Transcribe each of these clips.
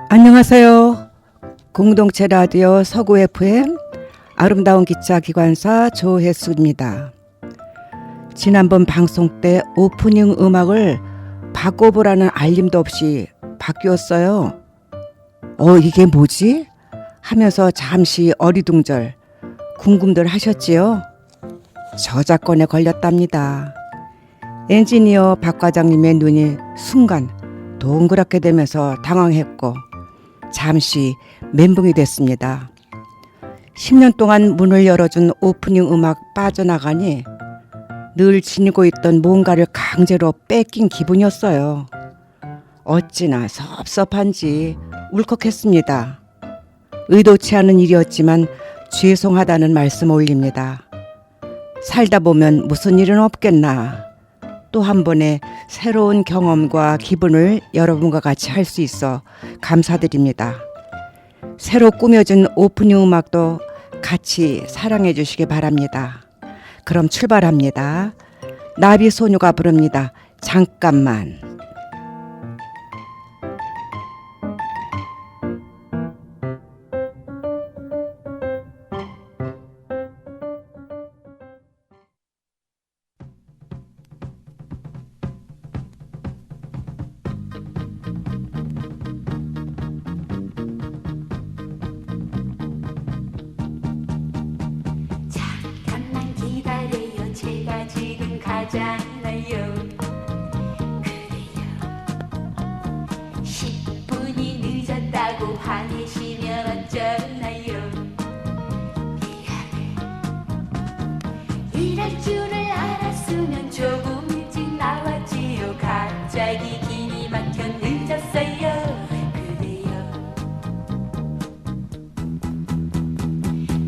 안녕하세요. 공동체 라디오 서구 FM 아름다운 기차 기관사 조혜수입니다. 지난번 방송 때 오프닝 음악을 바꿔보라는 알림도 없이 바뀌었어요. 이게 뭐지? 하면서 잠시 어리둥절 궁금들 하셨지요? 저작권에 걸렸답니다. 엔지니어 박 과장님의 눈이 순간 동그랗게 되면서 당황했고 잠시 멘붕이 됐습니다. 10년 동안 문을 열어준 오프닝 음악 빠져나가니 늘 지니고 있던 뭔가를 강제로 뺏긴 기분이었어요. 어찌나 섭섭한지 울컥했습니다. 의도치 않은 일이었지만 죄송하다는 말씀 올립니다. 살다 보면 무슨 일은 없겠나. 또 한 번의 새로운 경험과 기분을 여러분과 같이 할 수 있어 감사드립니다. 새로 꾸며진 오프닝 음악도 같이 사랑해 주시기 바랍니다. 그럼 출발합니다. 나비소녀가 부릅니다. 잠깐만. 잠깐만 기다려요. 제가 지금 가잖아요. 그래요. 10분이 늦었다고 화내시면 어쩌나요? 미안해. 이럴 줄을 알았으면 조금 일찍 나왔지요. 갑자기 길이 막혀 늦었어요. 그래요.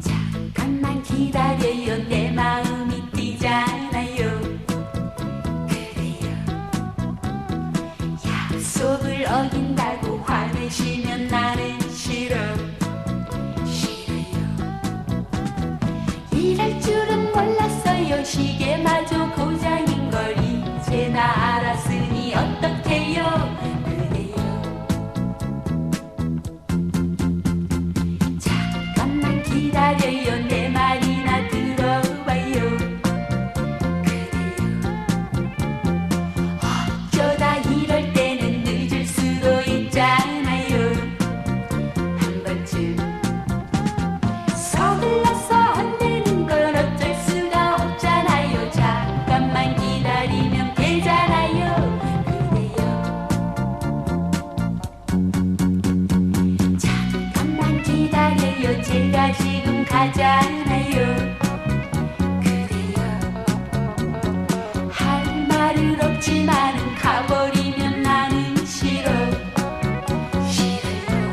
잠깐만 기다려요. 내 마음이 뛰잖아요. 그래요. 약속을 어긴다고 화내시면 나는 싫어. 싫어요. 이럴 줄은 몰랐어요. 시계마저 고장인 걸 이제 나 알았으니 어떡해요. 그래요. 잠깐만 기다려요. 내 말이나 들어봐요. 그래요. 어쩌다 이럴 때는 늦을 수도 있잖아요. 한 번쯤 서둘러서 안 되는 건 어쩔 수가 없잖아요. 잠깐만 기다리면 되잖아요. 그래요. 잠깐만 기다려요. 제가 지금 가잖아요. 그래요. 할 말은 없지만은 가버리면 나는 싫어. 싫어요.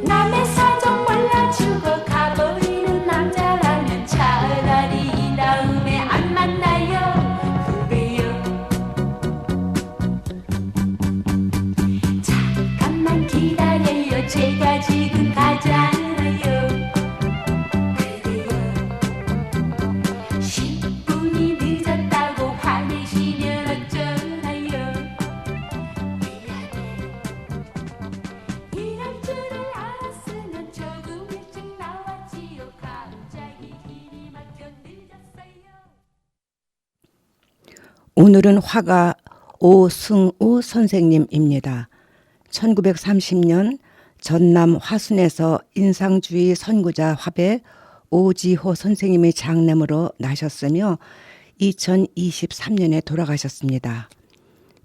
남의 사정 몰라주고 가버리는 남자라면 차라리 이 다음에 안 만나요. 그래요. 잠깐만 기다려요. 제가 지금 가잖아요. 그래요. 10분이 늦었다고 화내시면 어쩌나요? 미안해. 이럴 줄을 알았으면 조금 일찍 나왔지요. 갑자기 길이 막혀 늦었어요. 오늘은 화가 오승우 선생님입니다. 1930년 전남 화순에서 인상주의 선구자 화배 오지호 선생님의 장남으로 나셨으며 2023년에 돌아가셨습니다.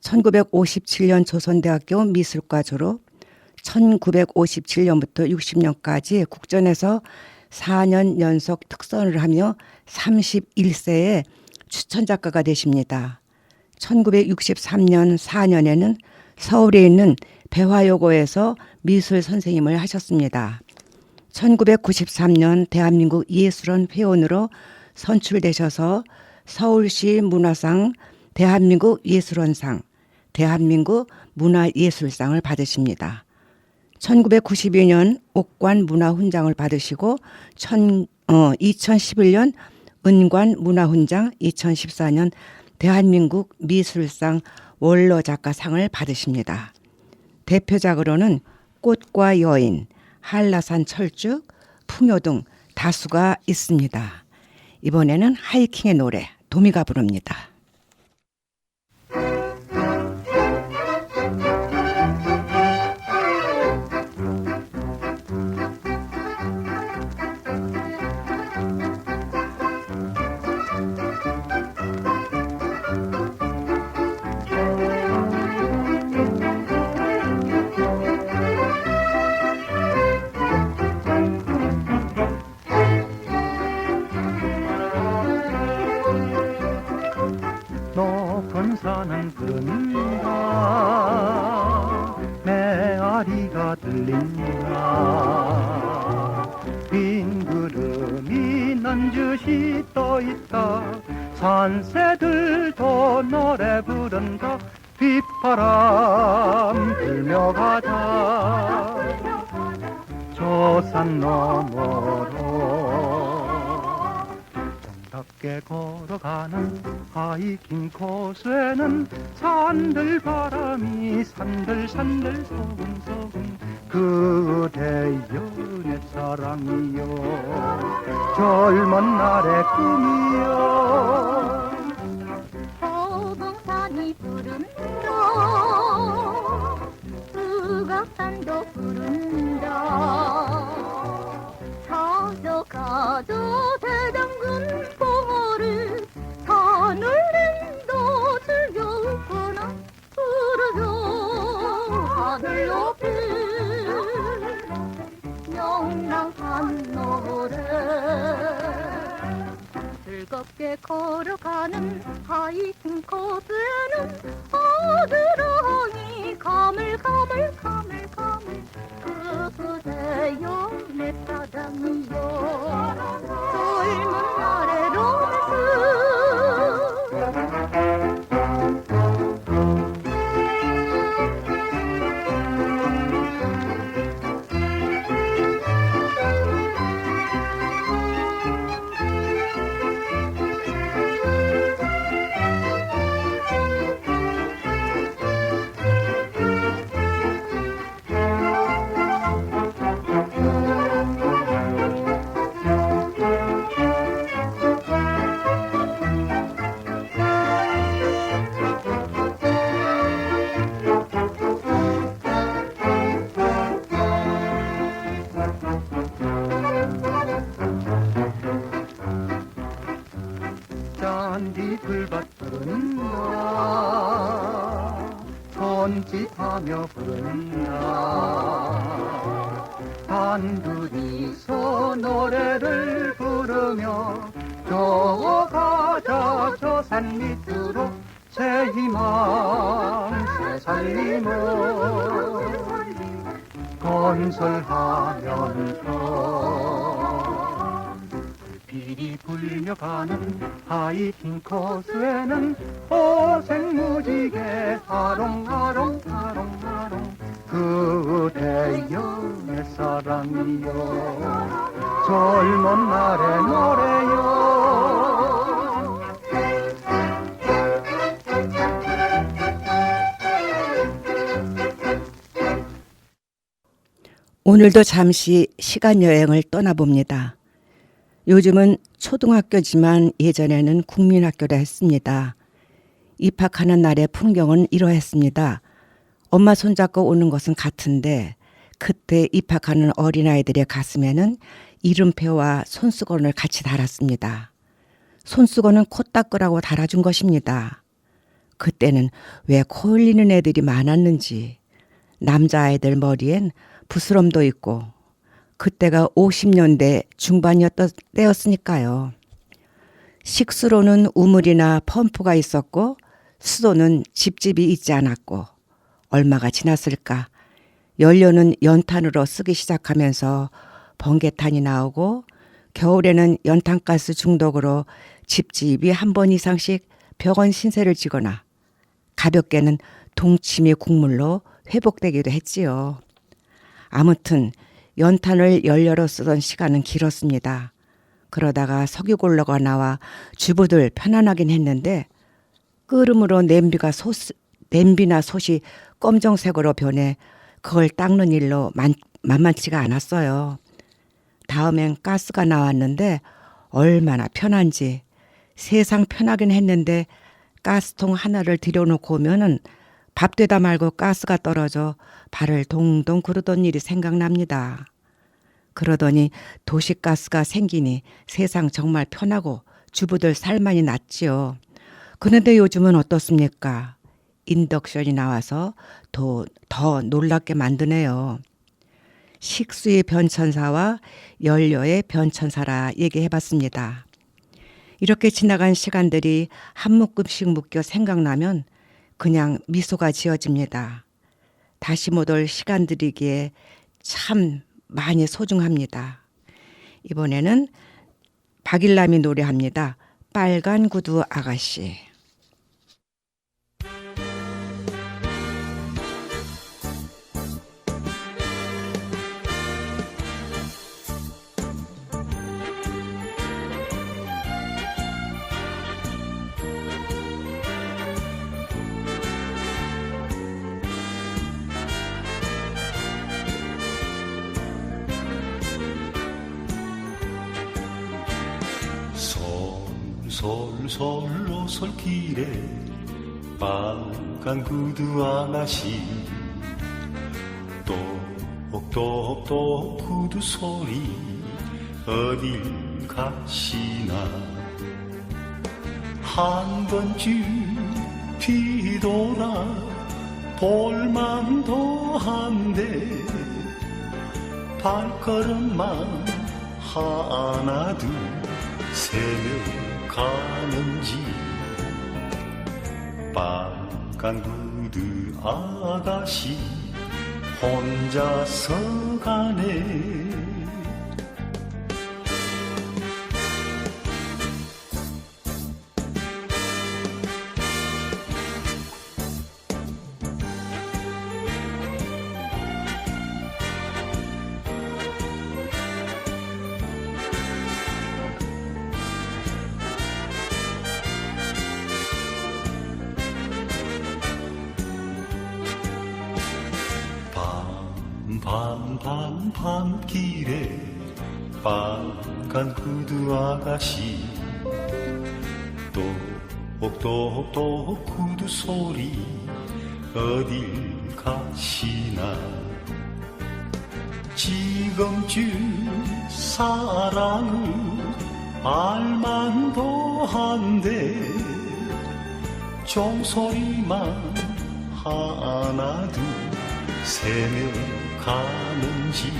1957년 조선대학교 미술과 졸업, 1957년부터 60년까지 국전에서 4년 연속 특선을 하며 31세에 추천작가가 되십니다. 1963년 4년에는 서울에 있는 배화여고에서 미술 선생님을 하셨습니다. 1993년 대한민국 예술원 회원으로 선출되셔서 서울시 문화상, 대한민국 예술원상, 대한민국 문화예술상을 받으십니다. 1992년 옥관 문화훈장을 받으시고 2011년 은관 문화훈장, 2014년 대한민국 미술상 원로작가상을 받으십니다. 대표작으로는 꽃과 여인, 한라산 철쭉, 풍요 등 다수가 있습니다. 이번에는 하이킹의 노래 도미가 부릅니다. 높은 산은 부른다 메아리가 들린다 빈 구름이 넌주시 떠있다 산새들도 노래 부른다 빗바람 불며 가자 저 산 너머로 정답게 걸어가는 하이킹 코스에는 산들 바람이 산들 소금소금 그대여 내 사랑이여 젊은 날의 꿈이여 허봉산이 부른다 북악산도 부른다 가져 대장군 봉어를 산을랜도 즐겨구나 부르죠 하늘 높이 명랑한 노래 즐겁게 걸어가는 하이킹 코스에는 어드렁이 가물가물 그대여 내 사랑이여 젊은 날의 로맨스 잔디불밭 부른다 손짓하며 부른다 단둘이서 노래를 부르며 저 가자 저 산 밑으로 새 희망 새 살림을 건설하면서 불길이 불며 가는 하이킹 코스에는 오색무지개 아롱아롱 그대여 내 사랑이여 젊은 날의 노래여 오늘도 잠시 시간 여행을 떠나봅니다. 요즘은 초등학교지만 예전에는 국민학교라 했습니다. 입학하는 날의 풍경은 이러했습니다. 엄마 손잡고 오는 것은 같은데 그때 입학하는 어린아이들의 가슴에는 이름표와 손수건을 같이 달았습니다. 손수건은 코 닦으라고 달아준 것입니다. 그때는 왜 코 흘리는 애들이 많았는지 남자아이들 머리엔 부스럼도 있고 그때가 50년대 중반이었던 때였으니까요. 식수로는 우물이나 펌프가 있었고 수도는 집집이 있지 않았고 얼마가 지났을까 연료는 연탄으로 쓰기 시작하면서 번개탄이 나오고 겨울에는 연탄가스 중독으로 집집이 한 번 이상씩 벽원 신세를 지거나 가볍게는 동치미 국물로 회복되기도 했지요. 아무튼 연탄을 연료로 쓰던 시간은 길었습니다. 그러다가 석유골로가 나와 주부들 편안하긴 했는데 끓음으로 냄비나 솥이 검정색으로 변해 그걸 닦는 일로 만만치가 않았어요. 다음엔 가스가 나왔는데 얼마나 편한지. 세상 편하긴 했는데 가스통 하나를 들여놓고 오면은 밥 되다 말고 가스가 떨어져 발을 동동 구르던 일이 생각납니다. 그러더니 도시가스가 생기니 세상 정말 편하고 주부들 살만이 낫지요. 그런데 요즘은 어떻습니까? 인덕션이 나와서 더 놀랍게 만드네요. 식수의 변천사와 연료의 변천사라 얘기해봤습니다. 이렇게 지나간 시간들이 한 묶음씩 묶여 생각나면 그냥 미소가 지어집니다. 다시 못 올 시간들이기에 참 많이 소중합니다. 이번에는 박일남이 노래합니다. 빨간 구두 아가씨. 솔솔 오솔길에 빨간 구두 아가씨 똑똑똑 구두 소리 어딜 가시나 한 번쯤 뒤돌아 볼만도 한데 발걸음만 하나 둘 세며 가는지 빨간 구두 아가씨 혼자서 가네. 밤길에 빨간 구두 아가씨 똑똑똑 구두 소리 어딜 가시나 지금쯤 사랑을 알만도 한데 종소리만 하나 둘 세며 가는지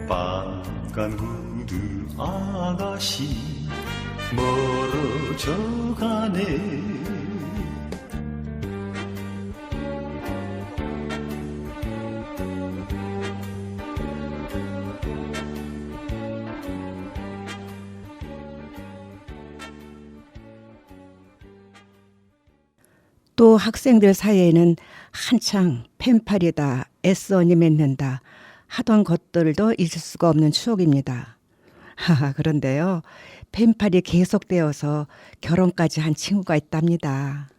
빨간 구두 아가씨 멀어져 가네. 또 학생들 사이에는 한창 펜팔이다, 애써니 맺는다 하던 것들도 잊을 수가 없는 추억입니다. 그런데요, 펜팔이 계속되어서 결혼까지 한 친구가 있답니다.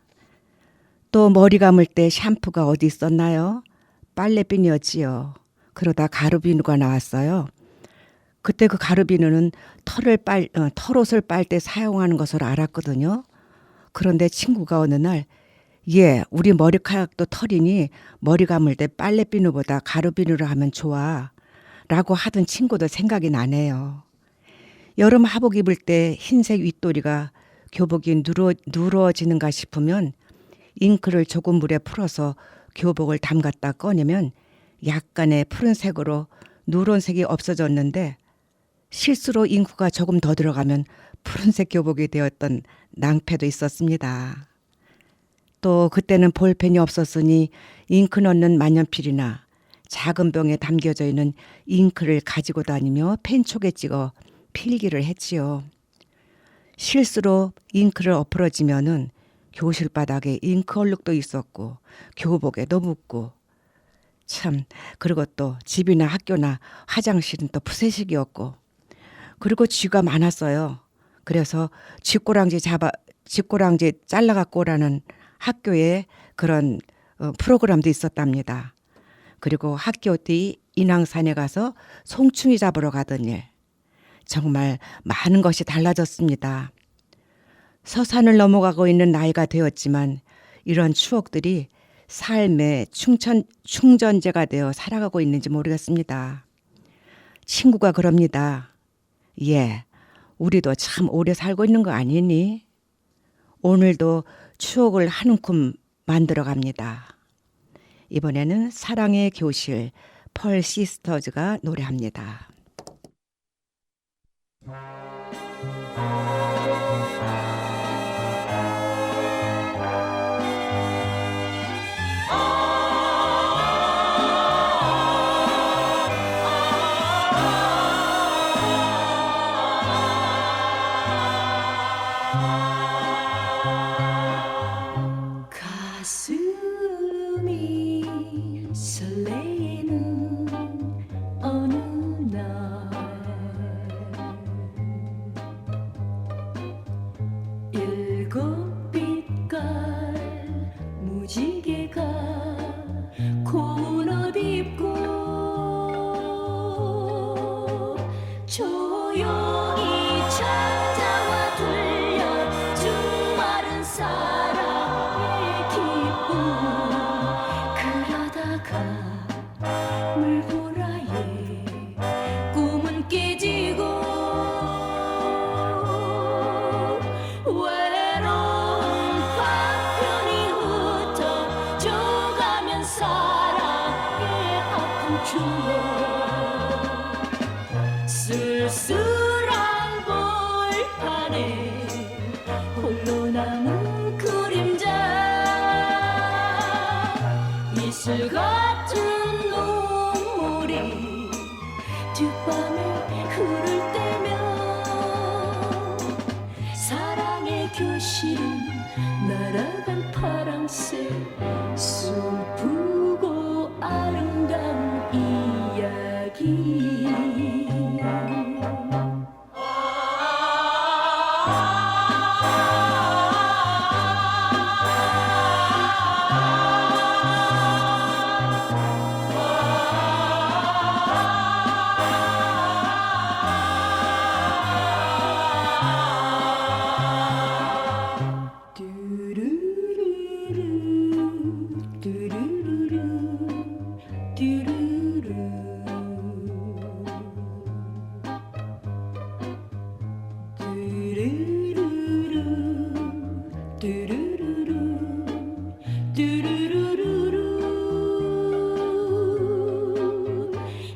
또 머리 감을 때 샴푸가 어디 있었나요? 빨래비누였지요. 그러다 가루비누가 나왔어요. 그때 그 가루비누는 털옷을 빨 때 사용하는 것으로 알았거든요. 그런데 친구가 어느 날 우리 머리카락도 털이니 머리 감을 때 빨래비누보다 가루비누로 하면 좋아 라고 하던 친구도 생각이 나네요. 여름 하복 입을 때 흰색 윗도리가 교복이 누러지는가 싶으면 잉크를 조금 물에 풀어서 교복을 담갔다 꺼내면 약간의 푸른색으로 누런색이 없어졌는데 실수로 잉크가 조금 더 들어가면 푸른색 교복이 되었던 낭패도 있었습니다. 또 그때는 볼펜이 없었으니 잉크 넣는 만년필이나 작은 병에 담겨져 있는 잉크를 가지고 다니며 펜촉에 찍어 필기를 했지요. 실수로 잉크를 엎어지면은 교실 바닥에 잉크 얼룩도 있었고 교복에도 묻고 참, 그리고 또 집이나 학교나 화장실은 또 푸세식이었고 그리고 쥐가 많았어요. 그래서 쥐꼬랑지 잘라갖고 오라는 학교에 그런 프로그램도 있었답니다. 그리고 학교 뒤 인왕산에 가서 송충이 잡으러 가던 일. 정말 많은 것이 달라졌습니다. 서산을 넘어가고 있는 나이가 되었지만 이런 추억들이 삶의 충전재가 되어 살아가고 있는지 모르겠습니다. 친구가 그럽니다. 예, 우리도 참 오래 살고 있는 거 아니니? 오늘도 추억을 한 움큼 만들어 갑니다. 이번에는 사랑의 교실 펄 시스터즈가 노래합니다. 가슴이 설레는 어느 날 일곱 빛깔 무지개가 고운 옷 입고 조용히 찾아와 들려준 마른 사랑의 기쁨 그러다가 물보라에 꿈은 깨지고 외로운 파편이 흩어져가면 사랑의 아픈 추억 쓸쓸한 벌판에 홀로 남은 그림자 이슬 같은 눈물이 뒷밤에 흐를 때면 사랑의 교실은 날아간 파랑새 슬프고 아름다운 이야기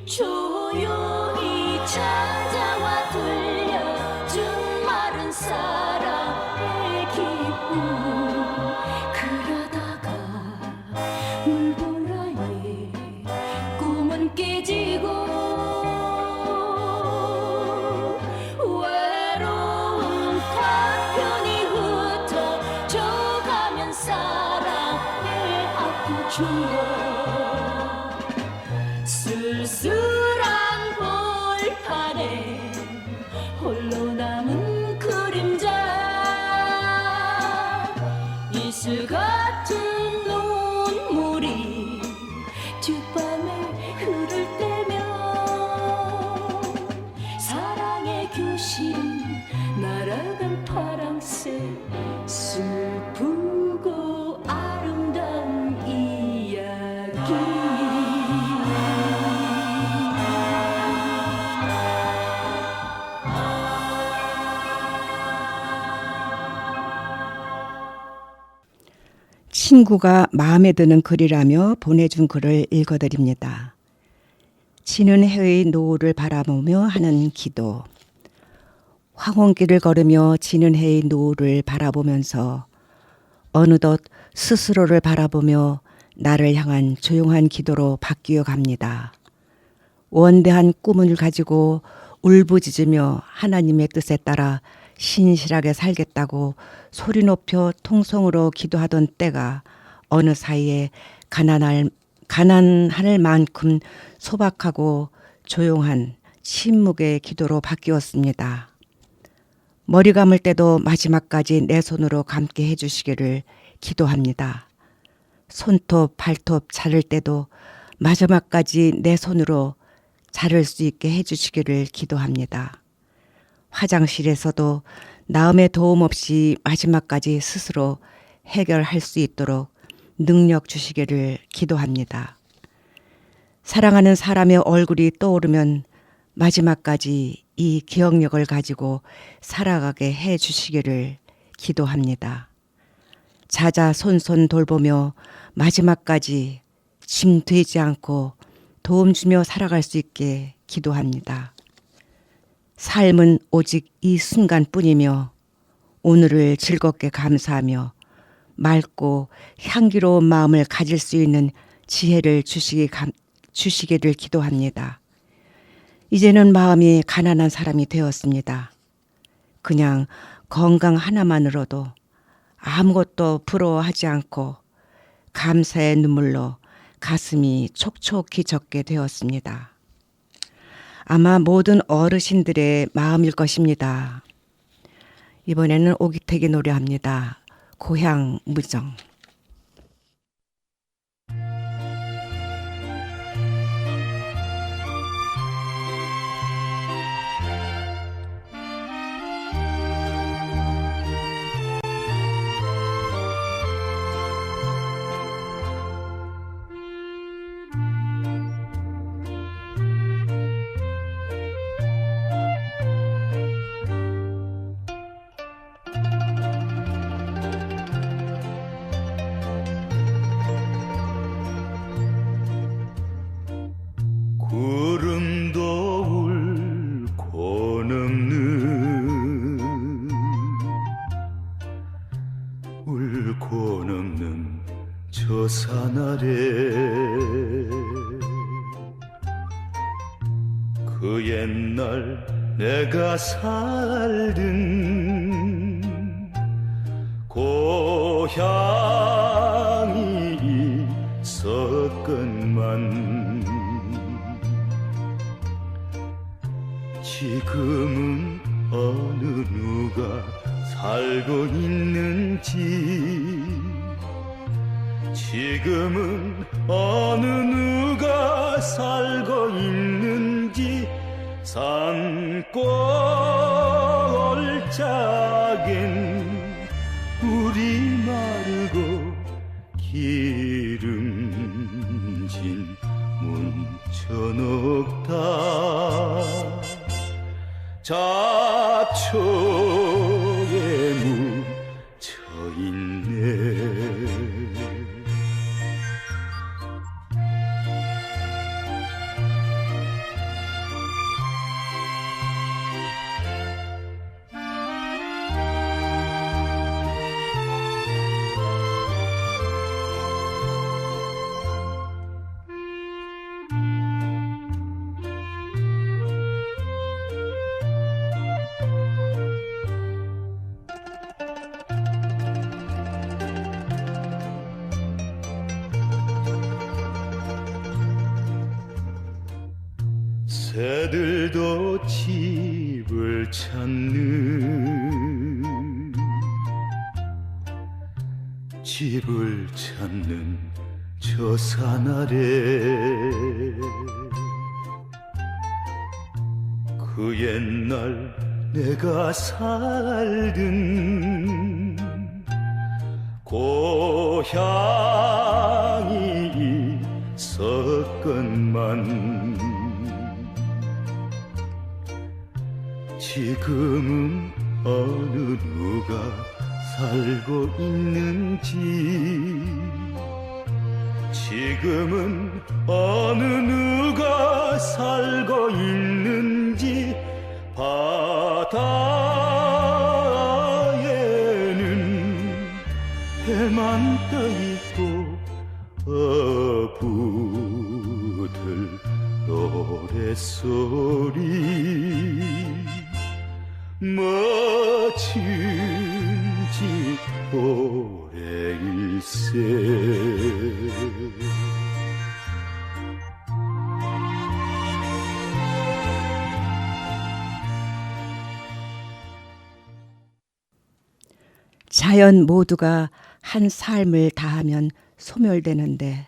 조용히 찾아와 들려준 마른 사랑의 기쁨 그러다가 물보라에 꿈은 깨지고 외로운 파편이 흩어져가면 사랑의 아픈 추억 쓸쓸한 벌판에 홀로 남은 그림자 이슬 같은 눈물이 뒷밤에 흐를 때면 사랑의 교실은 날아간 파랑새 슬프고 아름다운 이야기 친구가 마음에 드는 글이라며 보내준 글을 읽어드립니다. 지는 해의 노을을 바라보며 하는 기도. 황혼길을 걸으며 지는 해의 노을을 바라보면서 어느덧 스스로를 바라보며 나를 향한 조용한 기도로 바뀌어 갑니다. 원대한 꿈을 가지고 울부짖으며 하나님의 뜻에 따라 신실하게 살겠다고 소리 높여 통성으로 기도하던 때가 어느 사이에 가난할 만큼 소박하고 조용한 침묵의 기도로 바뀌었습니다. 머리 감을 때도 마지막까지 내 손으로 감게 해주시기를 기도합니다. 손톱, 발톱 자를 때도 마지막까지 내 손으로 자를 수 있게 해주시기를 기도합니다. 화장실에서도 나음의 도움 없이 마지막까지 스스로 해결할 수 있도록 능력 주시기를 기도합니다. 사랑하는 사람의 얼굴이 떠오르면 마지막까지 이 기억력을 가지고 살아가게 해 주시기를 기도합니다. 자자손손 돌보며 마지막까지 짐 되지 않고 도움 주며 살아갈 수 있게 기도합니다. 삶은 오직 이 순간뿐이며 오늘을 즐겁게 감사하며 맑고 향기로운 마음을 가질 수 있는 지혜를 주시기를 기도합니다. 이제는 마음이 가난한 사람이 되었습니다. 그냥 건강 하나만으로도 아무것도 부러워하지 않고 감사의 눈물로 가슴이 촉촉히 젖게 되었습니다. 아마 모든 어르신들의 마음일 것입니다. 이번에는 오기택이 노래합니다. 고향 무정. 구름도 울고 넘는 저 산 아래 그 옛날 내가 살던 고향이 있었건만 지금은 어느 누가 살고 있는지 지금은 어느 누가 살고 있는지 산골짜긴 물이 마르고 기름진 문천옥다 잡초에 묻혀있네 새들도 집을 찾는 저 산 아래 그 옛날 내가 살던 고향이 있었건만 지금은 어느 누가 살고 있는지 지금은 어느 누가 살고 있는지 바다에는 해만 떠있고 어부들 노랫소리 멋진지 오래일세 자연 모두가 한 삶을 다하면 소멸되는데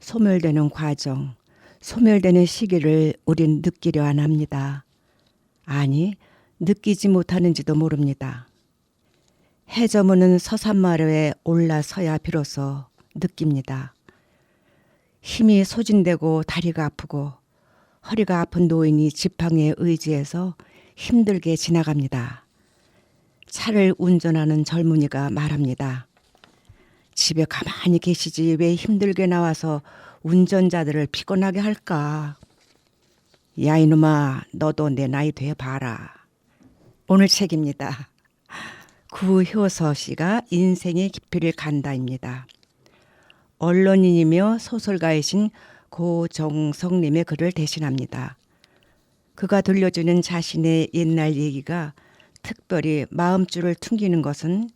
소멸되는 과정, 소멸되는 시기를 우린 느끼려 안 합니다. 아니, 느끼지 못하는지도 모릅니다. 해 저무는 서산마루에 올라서야 비로소 느낍니다. 힘이 소진되고 다리가 아프고 허리가 아픈 노인이 지팡이에 의지해서 힘들게 지나갑니다. 차를 운전하는 젊은이가 말합니다. 집에 가만히 계시지 왜 힘들게 나와서 운전자들을 피곤하게 할까? 야 이놈아, 너도 내 나이 돼 봐라. 오늘 책입니다. 구효서 씨가 인생의 깊이를 간다입니다. 언론인이며 소설가이신 고정석님의 글을 대신합니다. 그가 들려주는 자신의 옛날 얘기가 특별히 마음줄을 퉁기는 것은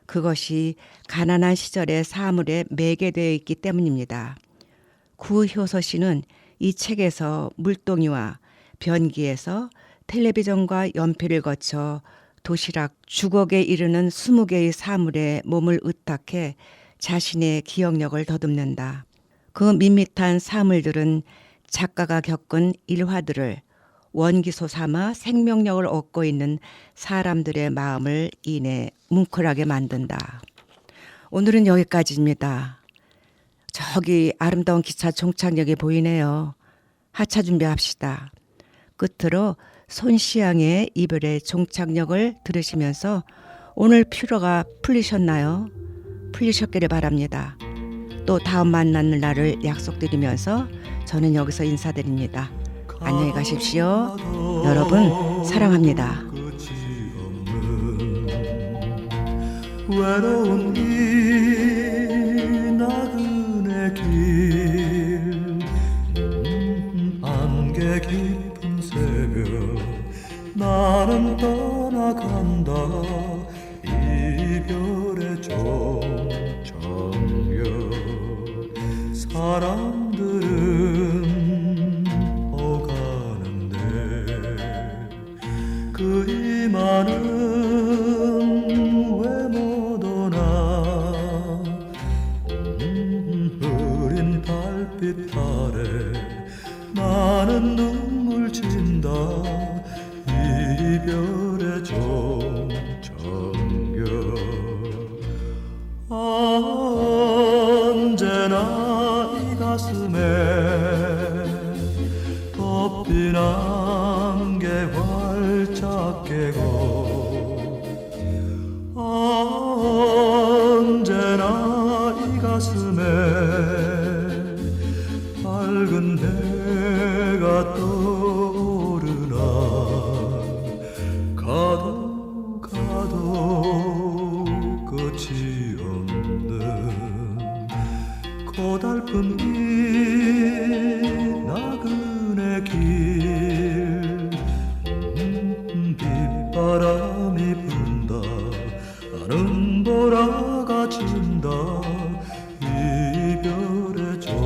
그것이 가난한 시절의 사물에 매개되어 있기 때문입니다. 구효서 씨는 이 책에서 물동이와 변기에서 텔레비전과 연필을 거쳐 도시락 주걱에 이르는 20개의 사물에 몸을 의탁해 자신의 기억력을 더듬는다. 그 밋밋한 사물들은 작가가 겪은 일화들을 원기소 삼아 생명력을 얻고 있는 사람들의 마음을 이내 뭉클하게 만든다. 오늘은 여기까지입니다. 저기 아름다운 기차 종착역이 보이네요. 하차 준비합시다. 끝으로 손시향의 이별의 종착역을 들으시면서 오늘 피로가 풀리셨나요? 풀리셨기를 바랍니다. 또 다음 만나는 날을 약속드리면서 저는 여기서 인사드립니다. 안녕히 가십시오. 여러분 사랑합니다. 외로운 이 나그네 길 안개 깊은 새벽 나는 떠나간다 이별의 종착역 사람들은 오가는데 그 이만은 왜 못 오나 흐린 달빛 아래 나는 눈물 진다 이별의 종착역 언제나 이 가슴에 덮인 안개 활짝 깨고 언제나 이 가슴에 밝은 해가 떠오르나 가도 끝이 없는 고달픈 이 나그네 길 빗바람이 분다 나는 보라가 진다 이별의 종착역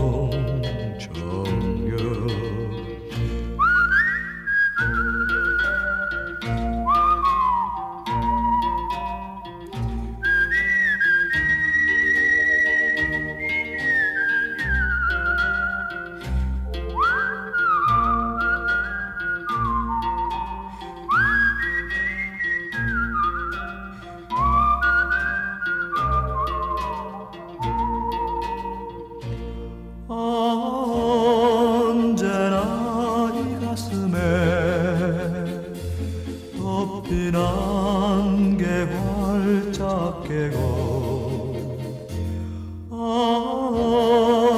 언제나 이 가슴에 덮인 안개 활짝 깨고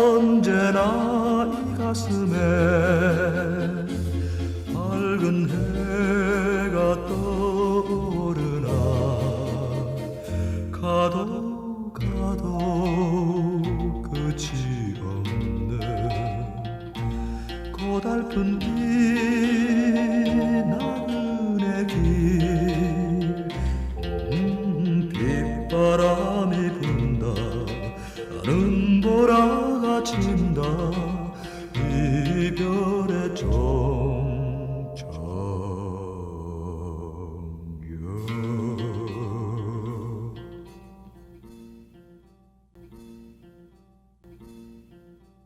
언제나 이 가슴에 밝은 해가 떠오르나 가도 끝이 없는 고달픈 길